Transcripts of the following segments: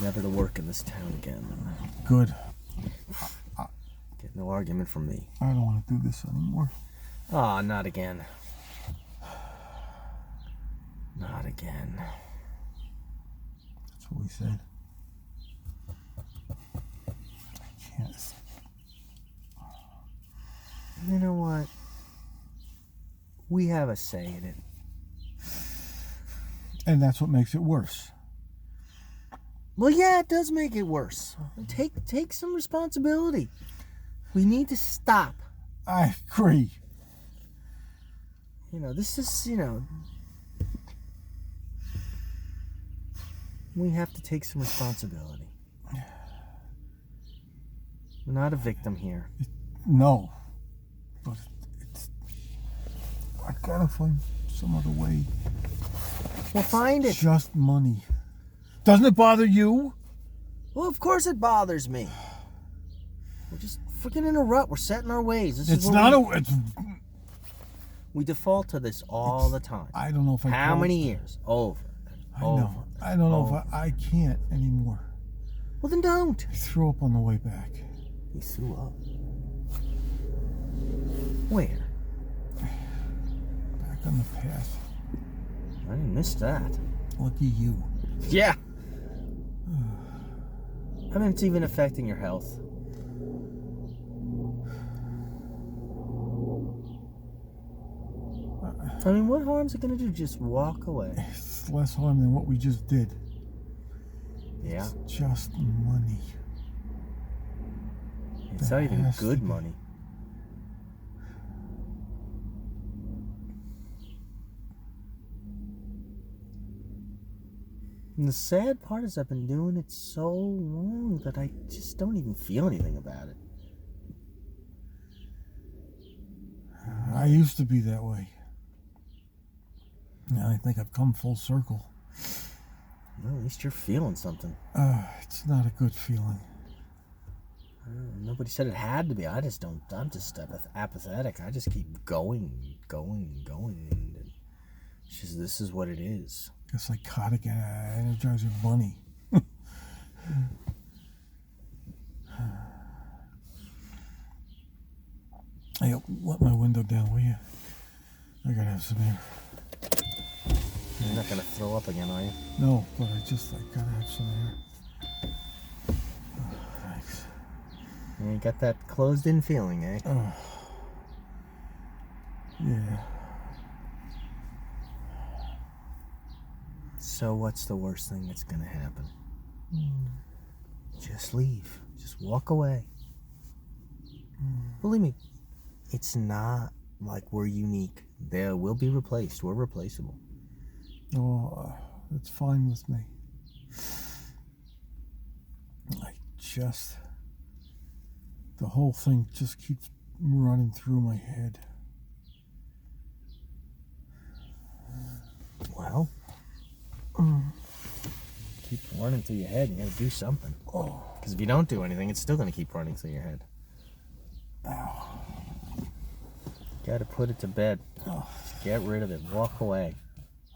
Never to work in this town again. Good. Get no argument from me. I don't want to do this anymore. Ah, not again. Not again. That's what we said. I can't. You know what? We have a say in it. And that's what makes it worse. Well, yeah, it does make it worse. Take some responsibility. We need to stop. I agree. This is, we have to take some responsibility. We're not a victim here. No. But it's... I gotta find some other way. Well, find it. Just money. Doesn't it bother you? Well, of course it bothers me. We're just freaking in a rut. We're set in our ways. We default to this all the time. I don't know if I can. How many years? Over. I know. I don't know if I can't anymore. Well, then don't. I threw up on the way back. You threw up? Where? Back on the path. I didn't miss that. Lucky you. Yeah. I mean, it's even affecting your health. I mean, what harm's it going to do? Just walk away. It's less harm than what we just did. Yeah. It's just money. It's not even good money. And the sad part is I've been doing it so long that I just don't even feel anything about it. I used to be that way. Now I think I've come full circle. Well, at least you're feeling something. It's not a good feeling. Nobody said it had to be. I'm just apathetic. I just keep going. And it's just, this is what it is. A psychotic Energizer bunny. Hey, let my window down, will you? I gotta have some air. You're not gonna throw up again, are you? No, but I gotta have some air. Oh, thanks. You got that closed-in feeling, eh? Oh. Yeah. So what's the worst thing that's gonna happen? Just leave. Just walk away. Believe me, it's not like we're unique. We'll be replaced. We're replaceable. Oh, it's fine with me. The whole thing just keeps running through my head. Well, keep running through your head. You gotta do something. Because if you don't do anything, it's still gonna keep running through your head. Ow. Gotta put it to bed. Just get rid of it. Walk away.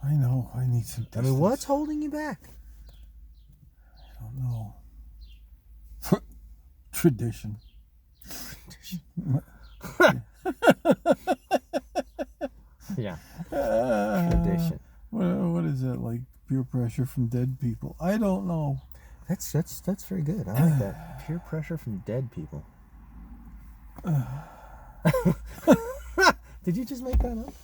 I know. I need some distance. I mean, what's holding you back? I don't know. Tradition. Yeah. Tradition. What is that, like peer pressure from dead people? I don't know. That's very good. I like that. Peer pressure from dead people. Did you just make that up?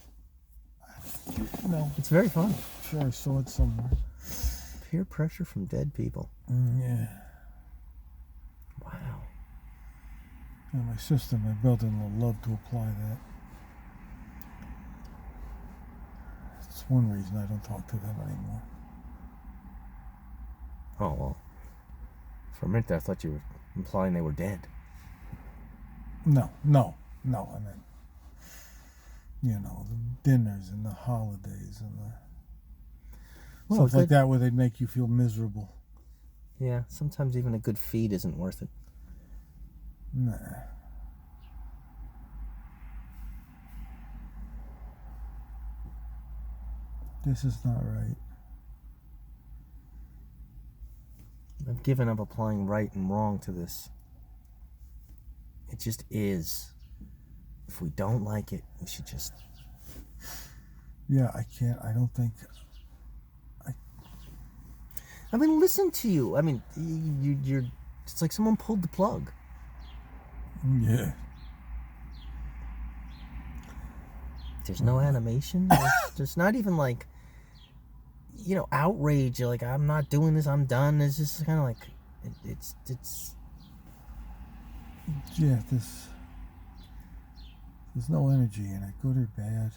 No. It's very funny. Sure, I saw it somewhere. Peer pressure from dead people. Yeah. Wow. Yeah, my sister and my brother would love to apply that. That's one reason I don't talk to them anymore. Oh, well. For a minute there, I thought you were implying they were dead. No. I mean, the dinners and the holidays and the stuff like that where they'd make you feel miserable. Yeah, sometimes even a good feed isn't worth it. Nah. This is not right. I've given up applying right and wrong to this. It just is. If we don't like it, we should just... Yeah, I don't think... I mean, listen to you. I mean, you're... It's like someone pulled the plug. Yeah. There's no animation. There's not even like, outrage. You're like, I'm not doing this. I'm done. It's just kind of like, it's. Yeah, there's no energy in it, good or bad.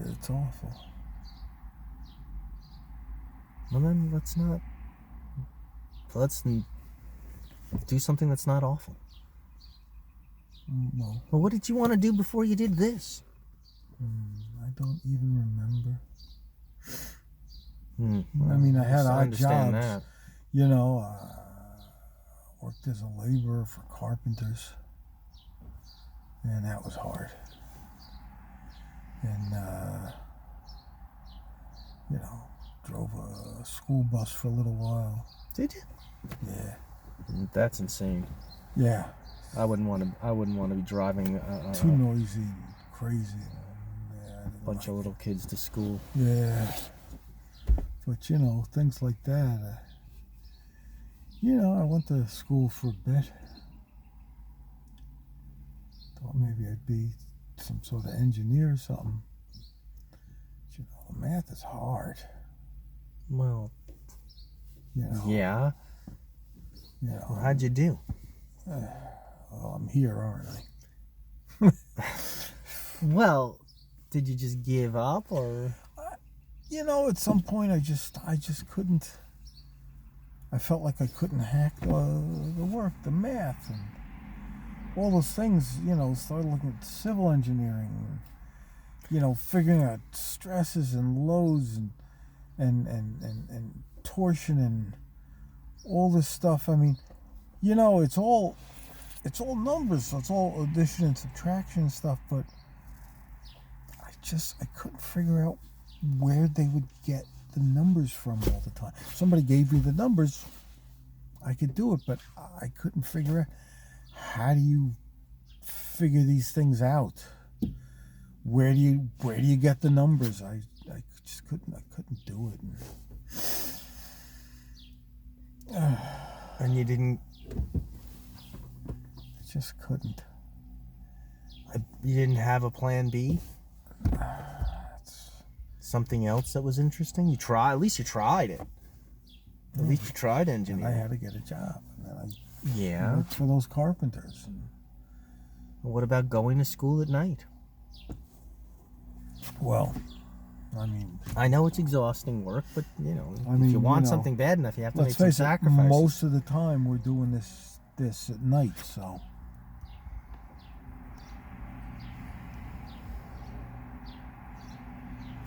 It's awful. Well, then let's do something that's not awful. No. Well, what did you want to do before you did this? I don't even remember. Well, I mean, I had odd jobs. That. Worked as a laborer for carpenters, and that was hard. And drove a school bus for a little while. Did you? Yeah. That's insane. Yeah. I wouldn't want to be driving too noisy and crazy. A bunch of little kids to school. Yeah. But things like that. I went to school for a bit. Thought maybe I'd be some sort of engineer or something. But, math is hard. Well. Yeah. Well, how'd you do? Well, I'm here, aren't I? Well, did you just give up, or? At some point I just couldn't. I felt like I couldn't hack the work, the math, and all those things. Started looking at civil engineering, figuring out stresses and loads and torsion and all this stuff. I mean, it's all numbers. So it's all addition and subtraction and stuff. But I couldn't figure out where they would get the numbers from all the time. Somebody gave me the numbers, I could do it, but I couldn't figure out how do you figure these things out. Where do you get the numbers? I just couldn't do it. And you didn't. I just couldn't. You didn't have a plan B? Something else that was interesting? At least you tried it. At least you tried engineering. And I had to get a job. And then I worked for those carpenters. What about going to school at night? Well, I mean... I know it's exhausting work, but, if you want something bad enough, you have to make some sacrifices. Most of the time we're doing this at night, so...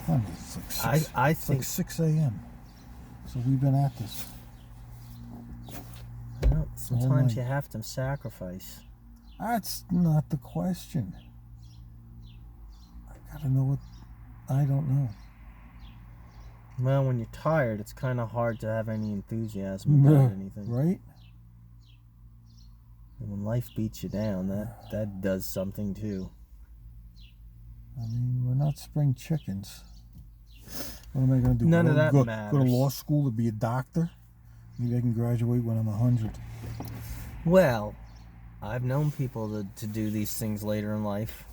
I mean, it's like 6 a.m. So we've been at this. Well, sometimes you have to sacrifice. That's not the question. I gotta know what I don't know. Well, when you're tired, it's kind of hard to have any enthusiasm about anything. Right? And when life beats you down, that does something too. I mean, we're not spring chickens. What am I going to do? None of that matters. Go to law school to be a doctor? Maybe I can graduate when I'm 100. Well, I've known people to do these things later in life.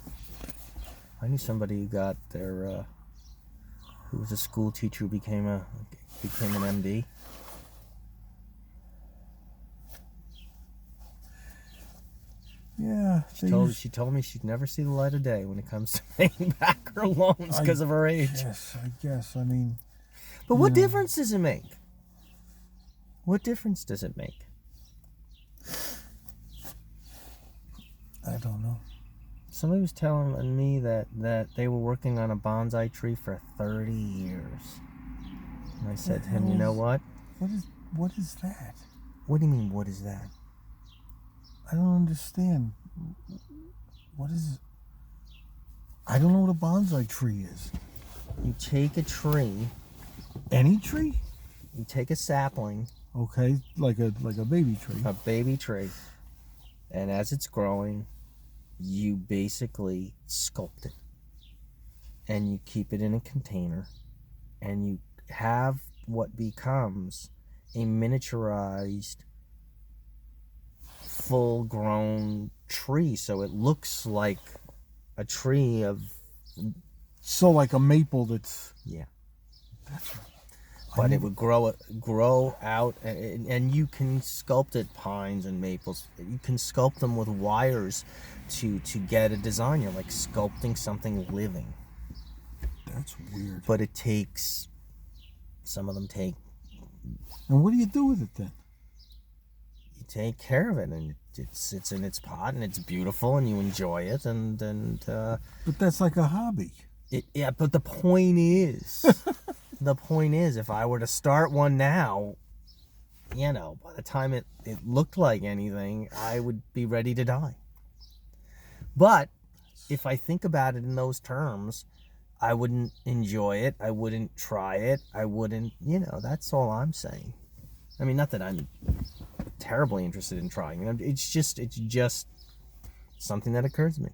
I knew somebody who got their, who was a school teacher who became an MD. Yeah. She told me she'd never see the light of day when it comes to paying back her loans because of her age. Yes, I guess. I mean... But what difference does it make? What difference does it make? I don't know. Somebody was telling me that they were working on a bonsai tree for 30 years. And I said to him, you know what? What is that? What do you mean, what is that? I don't understand. What is it? I don't know what a bonsai tree is. You take a tree, Any tree? you take a sapling, Okay, like a baby tree. a baby tree, and as it's growing, you basically sculpt it. And you keep it in a container, and you have what becomes a miniaturized, full-grown tree. So it looks like a tree of... So like a maple that's... Yeah. That's right. But it would grow out, and you can sculpt it, pines and maples. You can sculpt them with wires to get a design. You're like sculpting something living. That's weird. But it takes... Some of them take... And what do you do with it then? You take care of it, and it sits in its pot, and it's beautiful, and you enjoy it, But that's like a hobby. Yeah, but the point is... The point is, if I were to start one now, by the time it looked like anything, I would be ready to die. But if I think about it in those terms, I wouldn't enjoy it. I wouldn't try it. I wouldn't, that's all I'm saying. I mean, not that I'm terribly interested in trying it. It's just something that occurs to me.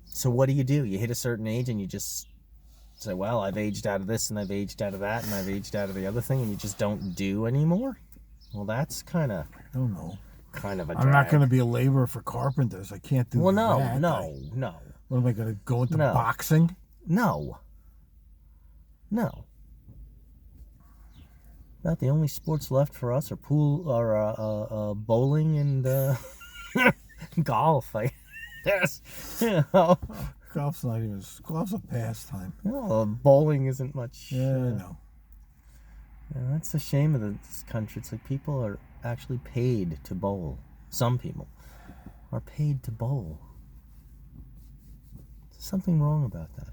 So what do? You hit a certain age and you just say, well, I've aged out of this, and I've aged out of that, and I've aged out of the other thing, and you just don't do anymore? Well, that's kind of... I don't know. Kind of a drag. I'm not going to be a laborer for carpenters. I can't do that. Well, no. What, am I going to go into No. boxing? No. About the only sports left for us are pool, or bowling and golf, I guess. Golf's not even... Golf's a pastime. Well, bowling isn't much... Yeah, I know. Yeah, that's a shame of this country. It's like people are actually paid to bowl. Some people are paid to bowl. There's something wrong about that.